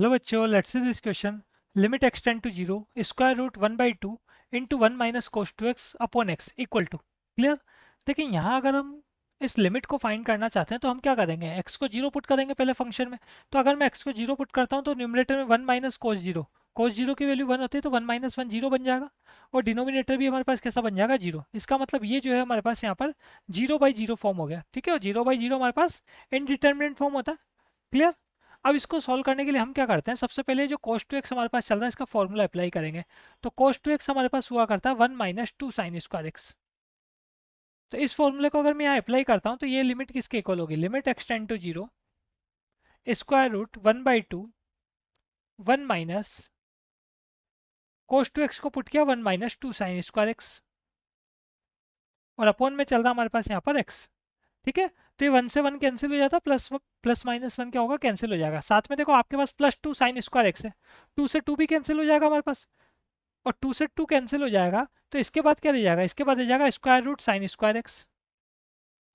Hello बच्चों, let's see this question. Limit x tend to zero, square root 1/2 into 1 minus cos two x upon x equal to. Clear. देखिए यहाँ अगर हम इस limit को find करना चाहते हैं तो हम क्या करेंगे, एक्स को जीरो पुट करेंगे पहले फंक्शन में। तो अगर मैं एक्स को जीरो पुट करता हूँ तो न्यूमरेटर में 1 माइनस कोस जीरो की वैल्यू 1 होती है तो 1 माइनस 1 जीरो बन जाएगा। और डिनोमिनेटर भी हमारे पास कैसा बन जाएगा, जीरो। इसका मतलब ये जो है हमारे पास यहाँ पर 0/0 फॉर्म हो गया। ठीक है, और 0/0 हमारे पास इनडिटर्मिनेट फॉर्म होता है। क्लियर। अब इसको सॉल्व करने के लिए हम क्या करते हैं, सबसे पहले जो cos 2x हमारे पास चल रहा है इसका फॉर्मूला अप्लाई करेंगे। तो cos 2x हमारे पास हुआ करता है 1 माइनस 2 साइन स्क्वायर एक्स। तो इस फॉर्मूले को अगर मैं यहाँ अप्लाई करता हूँ तो ये लिमिट किसके इक्वल होगी, limit x tend to zero square root 1/2 1 minus cos 2x को पुट किया 1 माइनस 2 साइन स्क्वायर एक्स, और अपॉन में चल रहा हमारे पास यहाँ पर x। ठीक है, तो ये 1 से 1 कैंसिल हो जाता है, प्लस प्लस माइनस 1 क्या होगा, कैंसिल हो जाएगा। साथ में देखो आपके पास +2 साइन स्क्वायर एक्स है, 2 से 2 भी कैंसिल हो जाएगा हमारे पास, और 2 से 2 कैंसिल हो जाएगा। तो इसके बाद क्या रह जाएगा, इसके बाद रह जाएगा square root sine square x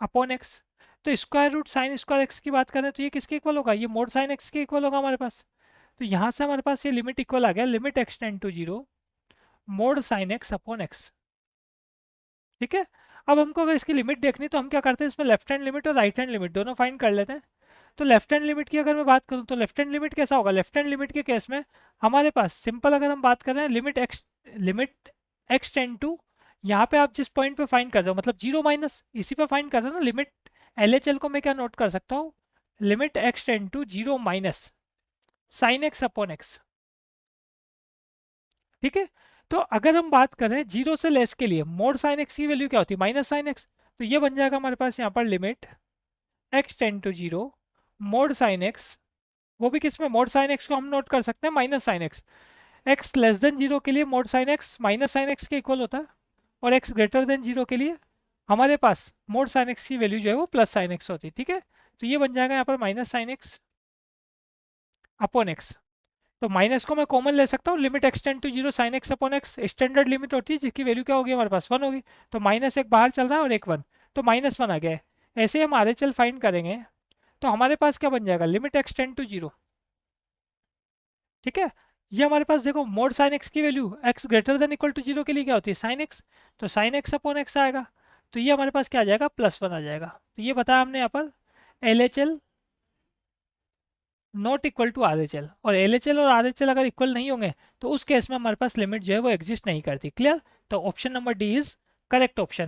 upon x. तो square root sine square x की बात करें तो ये किसके इक्वल होगा, ये मोड साइन एक्स के इक्वल होगा हमारे पास। तो यहाँ से हमारे पास ये लिमिट इक्वल आ गया, limit x tend to zero mod sine x upon x. ठीक है। अब हमको अगर इसकी लिमिट देखनी तो हम क्या करते हैं, इसमें लेफ्ट हैंड लिमिट और राइट हैंड लिमिट दोनों फाइंड कर लेते हैं। तो लेफ्ट हैंड लिमिट की अगर मैं बात करूँ तो लेफ्ट हैंड लिमिट कैसा होगा, लेफ्ट हैंड लिमिट के केस में हमारे पास सिंपल अगर हम बात कर रहे हैं लिमिट एक्स टेंड टू, यहाँ पे आप जिस पॉइंट पे फाइंड कर रहे हो मतलब जीरो माइनस इसी पे फाइंड कर रहे हो ना, लिमिट LHL को मैं क्या नोट कर सकता हूँ, limit x tend to zero minus sine x upon x. ठीक है। तो अगर हम बात करें जीरो से लेस के लिए, मोड साइन एक्स की वैल्यू क्या होती है, माइनस साइन एक्स। तो ये बन जाएगा हमारे पास यहाँ पर limit x tend to zero mod sine x, वो भी किस में, मोड साइन एक्स को हम नोट कर सकते हैं minus sine x. X less than zero के लिए mode sine x minus sine x के इक्वल होता है, और एक्स ग्रेटर देन जीरो के लिए हमारे पास मोड साइन एक्स की वैल्यू जो है वो प्लस साइन एक्स होती है। ठीक है, तो ये बन जाएगा यहाँ पर minus sine x upon x. तो माइनस को मैं कॉमन ले सकता हूँ, limit x tend to zero sine x upon x standard limit होती है जिसकी वैल्यू क्या होगी हमारे पास, 1 होगी। तो माइनस एक बाहर चल रहा है और एक 1, तो -1 आ गया है। ऐसे ही हम RHL फाइंड करेंगे तो हमारे पास क्या बन जाएगा, लिमिट एक्सटेंड टू जीरो। ठीक है, ये हमारे पास देखो मोड साइन एक्स की value x greater than equal to zero के लिए क्या होती है, साइन एक्स। तो साइन एक्स अपॉन एक्स आएगा, तो ये हमारे पास क्या आ जाएगा, +1 आ जाएगा। तो ये बताया हमने यहाँ पर LHL not equal to RHL, और LHL और RHL अगर इक्वल नहीं होंगे तो उस केस में हमारे पास लिमिट जो है वो एग्जिस्ट नहीं करती। क्लियर। तो option number D is correct option.